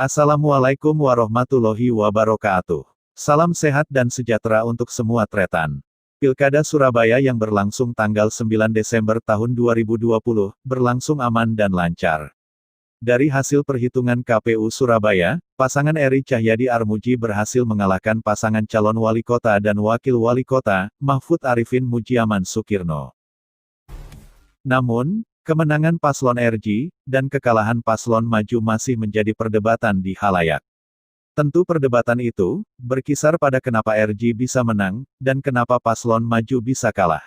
Assalamualaikum warahmatullahi wabarakatuh. Salam sehat dan sejahtera untuk semua tretan. Pilkada Surabaya yang berlangsung tanggal 9 Desember tahun 2020, berlangsung aman dan lancar. Dari hasil perhitungan KPU Surabaya, pasangan Eri Cahyadi Armuji berhasil mengalahkan pasangan calon wali kota dan wakil wali kota, Mahfud Arifin Mujioman Sukirno. Namun, kemenangan paslon RJ, dan kekalahan paslon maju masih menjadi perdebatan di halayak. Tentu perdebatan itu, berkisar pada kenapa RJ bisa menang, dan kenapa paslon maju bisa kalah.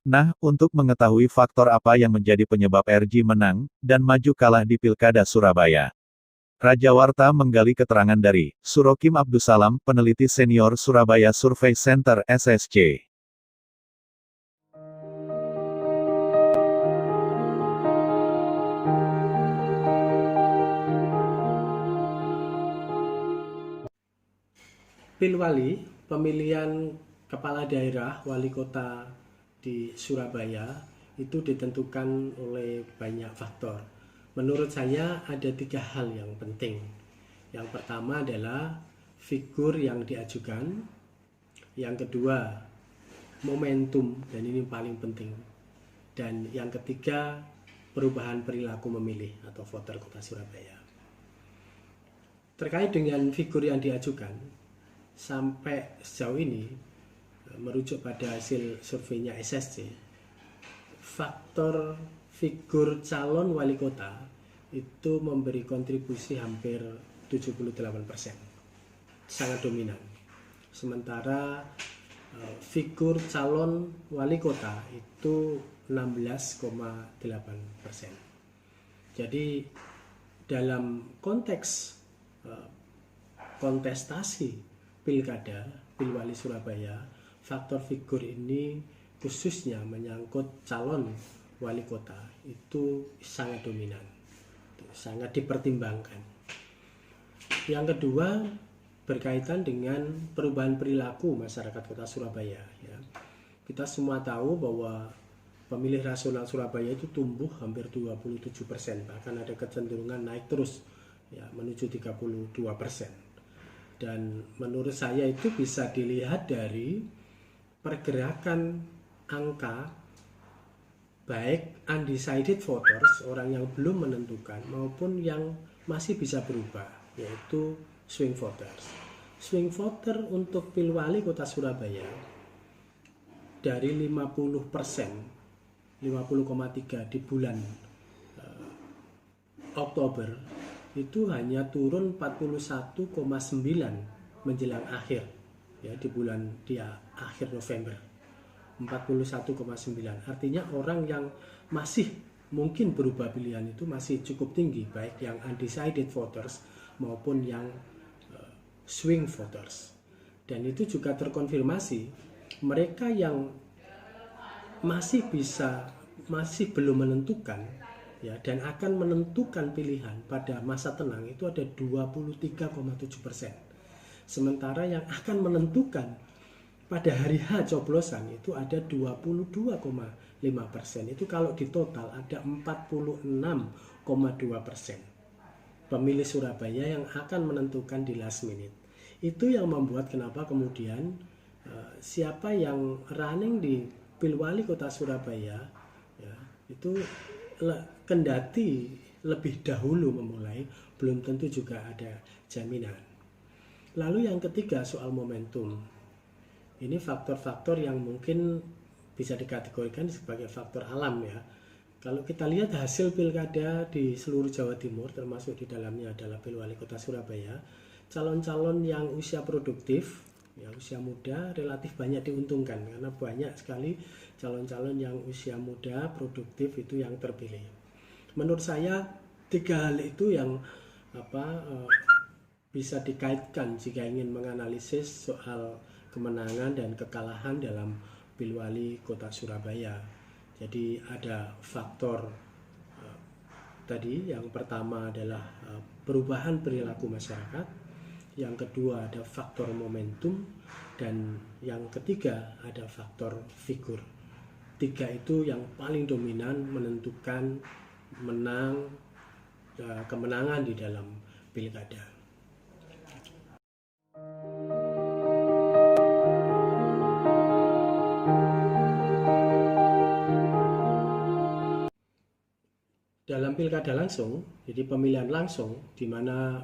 Nah, untuk mengetahui faktor apa yang menjadi penyebab RJ menang, dan maju kalah di Pilkada Surabaya, Raja Warta menggali keterangan dari Surokim Abdussalam, peneliti senior Surabaya Survey Center SSC. Pilwali, pemilihan kepala daerah wali kota di Surabaya itu ditentukan oleh banyak faktor. Menurut saya ada 3 hal yang penting. Yang pertama adalah figur yang diajukan. Yang kedua, momentum, dan ini paling penting. Dan yang ketiga, perubahan perilaku memilih atau voter kota Surabaya. Terkait dengan figur yang diajukan, sampai sejauh ini, merujuk pada hasil surveinya SSC, faktor figur calon wali kota itu memberi kontribusi hampir 78%, sangat dominan. Sementara figur calon wali kota itu 16,8%. Jadi dalam konteks kontestasi Pilkada, Pilwali Surabaya, faktor figur ini khususnya menyangkut calon wali kota itu sangat dominan, sangat dipertimbangkan. Yang kedua, berkaitan dengan perubahan perilaku masyarakat kota Surabaya. Ya. Kita semua tahu bahwa pemilih rasional Surabaya itu tumbuh hampir 27%, bahkan ada kecenderungan naik terus, ya, menuju 32%. Dan menurut saya itu bisa dilihat dari pergerakan angka baik undecided voters, orang yang belum menentukan, maupun yang masih bisa berubah, yaitu swing voters. Swing voter untuk Pilwali Kota Surabaya dari 50%, 50,3 di bulan Oktober, itu hanya turun 41,9 menjelang akhir, ya, di akhir November, 41,9. Artinya orang yang masih mungkin berubah pilihan itu masih cukup tinggi, baik yang undecided voters maupun yang swing voters. Dan itu juga terkonfirmasi, mereka yang masih belum menentukan, ya, dan akan menentukan pilihan pada masa tenang itu ada 23,7%. Sementara yang akan menentukan pada hari H coblosan itu ada 22,5%. Itu kalau di total ada 46,2% pemilih Surabaya yang akan menentukan di last minute. Itu yang membuat kenapa kemudian siapa yang running di Pilwali Kota Surabaya, ya, itu kendati lebih dahulu memulai, belum tentu juga ada jaminan. Lalu yang ketiga, soal momentum. Ini faktor-faktor yang mungkin bisa dikategorikan sebagai faktor alam, ya. Kalau kita lihat hasil pilkada di seluruh Jawa Timur, termasuk di dalamnya adalah Pilwali Kota Surabaya, calon-calon yang usia produktif, ya, usia muda relatif banyak diuntungkan, karena banyak sekali calon-calon yang usia muda produktif itu yang terpilih. Menurut saya 3 hal itu yang bisa dikaitkan jika ingin menganalisis soal kemenangan dan kekalahan dalam Pilwali Kota Surabaya. Jadi ada faktor tadi, yang pertama adalah perubahan perilaku masyarakat, yang kedua ada faktor momentum, dan yang ketiga ada faktor figur. 3 itu yang paling dominan menentukan menang kemenangan di dalam pilkada. Dalam pilkada langsung, jadi pemilihan langsung, di mana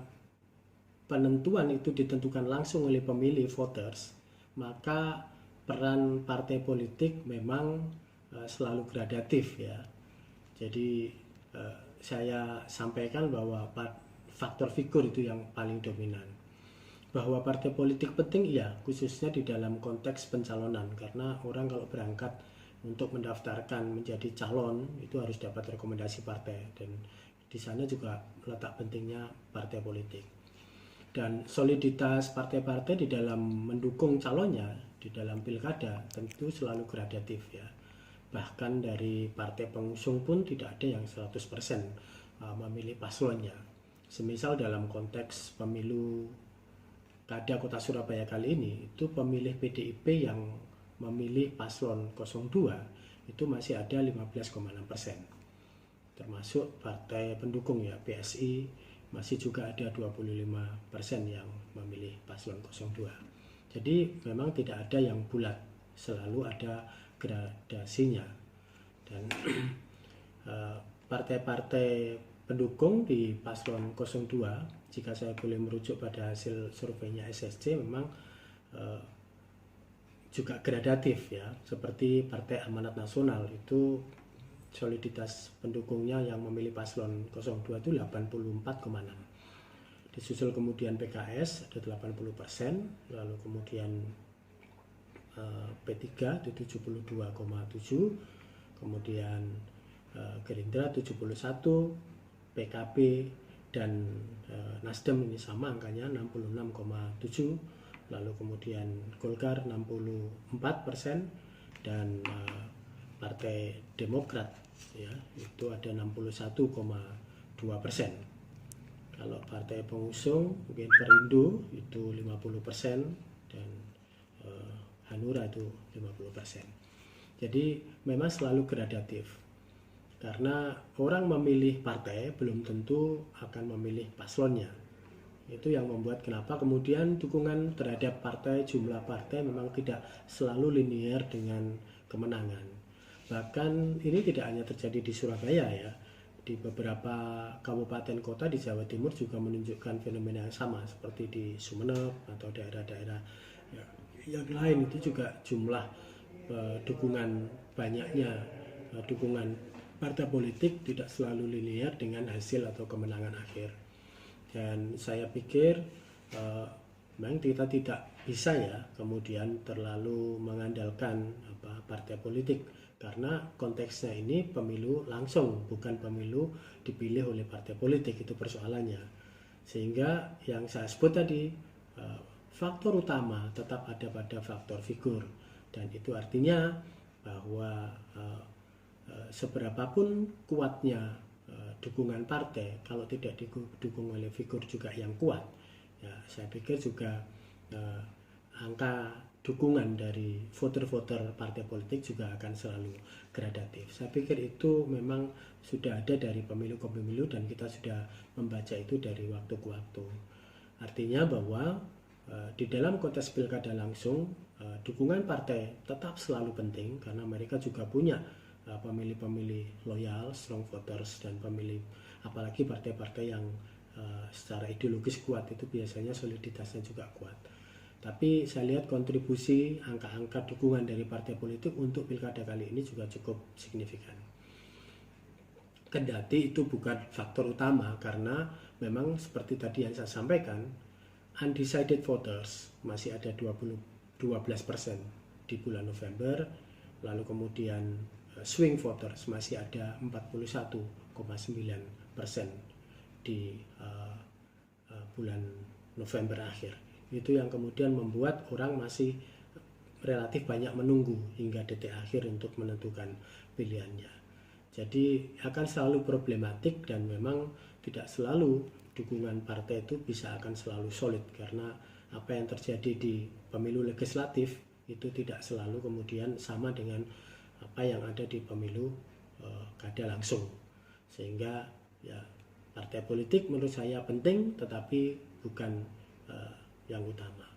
penentuan itu ditentukan langsung oleh pemilih voters, maka peran partai politik memang selalu gradatif ya. Jadi saya sampaikan bahwa faktor figur itu yang paling dominan. Bahwa partai politik penting iya, khususnya di dalam konteks pencalonan, karena orang kalau berangkat untuk mendaftarkan menjadi calon itu harus dapat rekomendasi partai, dan di sana juga letak pentingnya partai politik. Dan soliditas partai-partai di dalam mendukung calonnya di dalam pilkada tentu selalu gradatif ya. Bahkan dari partai pengusung pun tidak ada yang 100% memilih paslonnya. Semisal dalam konteks pemilu Kada Kota Surabaya kali ini, itu pemilih PDIP yang memilih paslon 02 itu masih ada 15,6%. Termasuk partai pendukung ya, PSI masih juga ada 25% yang memilih paslon 02. Jadi memang tidak ada yang bulat, selalu ada gradasinya. Dan partai-partai pendukung di paslon 02, jika saya boleh merujuk pada hasil surveinya SSC, memang juga gradatif ya. Seperti Partai Amanat Nasional itu soliditas pendukungnya yang memilih paslon 02 itu 84,6. Disusul kemudian PKS ada 80%, lalu kemudian P3 itu 72,7, kemudian Gerindra 71, PKB dan Nasdem ini sama angkanya 66,7, lalu kemudian Golkar 64%, dan Partai Demokrat ya itu ada 61,2%. Kalau partai pengusung mungkin Perindo itu 50%, dan Hanura itu 50%. Jadi memang selalu gradatif. Karena orang memilih partai belum tentu akan memilih paslonnya. Itu yang membuat kenapa kemudian dukungan terhadap partai, jumlah partai memang tidak selalu linear dengan kemenangan. Bahkan ini tidak hanya terjadi di Surabaya ya. Di beberapa kabupaten kota di Jawa Timur juga menunjukkan fenomena yang sama, seperti di Sumeneb atau daerah-daerah yang lain. Itu juga jumlah dukungan banyaknya dukungan partai politik tidak selalu linear dengan hasil atau kemenangan akhir. Dan saya pikir memang kita tidak bisa ya kemudian terlalu mengandalkan partai politik, karena konteksnya ini pemilu langsung, bukan pemilu dipilih oleh partai politik, itu persoalannya. Sehingga yang saya sebut tadi, faktor utama tetap ada pada faktor figur, dan itu artinya bahwa seberapapun kuatnya dukungan partai, kalau tidak didukung oleh figur juga yang kuat ya, saya pikir juga angka dukungan dari voter-voter partai politik juga akan selalu gradatif. Saya pikir itu memang sudah ada dari pemilu ke pemilu, dan kita sudah membaca itu dari waktu ke waktu. Artinya bahwa di dalam konteks pilkada langsung, dukungan partai tetap selalu penting, karena mereka juga punya pemilih-pemilih loyal, strong voters, dan pemilih, apalagi partai-partai yang secara ideologis kuat, itu biasanya soliditasnya juga kuat. Tapi saya lihat kontribusi angka-angka dukungan dari partai politik untuk pilkada kali ini juga cukup signifikan. Kendati itu bukan faktor utama, karena memang seperti tadi yang saya sampaikan, undecided voters masih ada 12% di bulan November, lalu kemudian swing voters masih ada 41,9% di bulan November akhir. Itu yang kemudian membuat orang masih relatif banyak menunggu hingga detik akhir untuk menentukan pilihannya. Jadi akan selalu problematik, dan memang tidak selalu dukungan partai itu bisa akan selalu solid, karena apa yang terjadi di pemilu legislatif itu tidak selalu kemudian sama dengan apa yang ada di pemilu kada langsung. Sehingga ya Partai politik menurut saya penting, tetapi bukan yang utama.